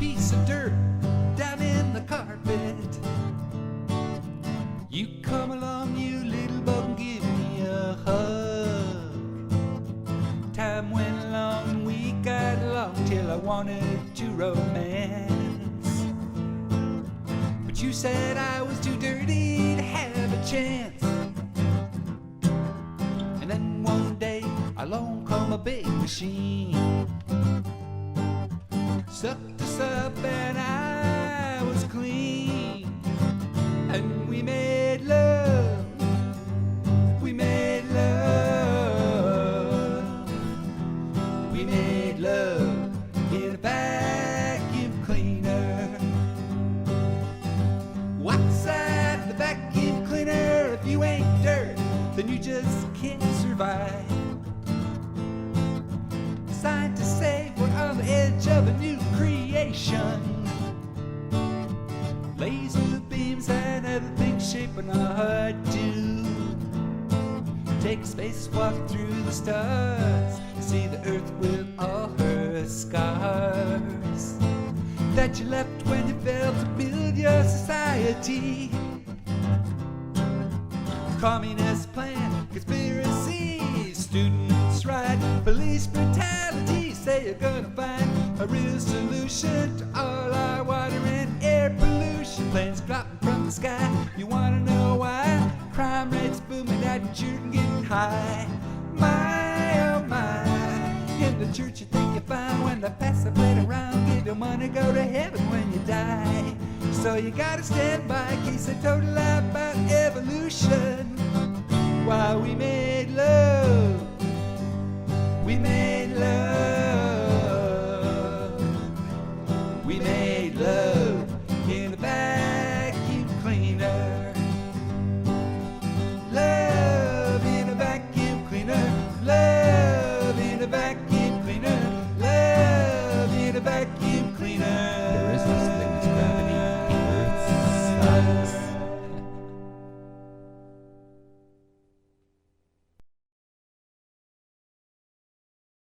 piece of dirt down in the carpet. You come along, you little bug, and give me a hug. Time went along and we got along till I wanted to romance. But you said I was too dirty to have a chance. And then one day along come a big machine, sucked us up and I was clean. And we made love, we made love, we made love in a vacuum cleaner. What's that, the vacuum cleaner? If you ain't dirt, then you just can't survive. Scientists say we're on the edge of a new creation. Laser beams and other things shaping our heart do. Take a spacewalk through the stars, see the earth with all her scars that you left when you failed to build your society. Communist plan, conspiracy, students' right, police brutality. Say you're gonna find a real solution to all our water and air pollution. Planes dropping from the sky, you wanna know why? Crime rates booming out and shooting getting high. My, oh my, in the church you think you're fine when they pass the plate around. Give your money, go to heaven when you die. So you gotta stand by in case I told a lie about evolution. While we made love, we made love, we made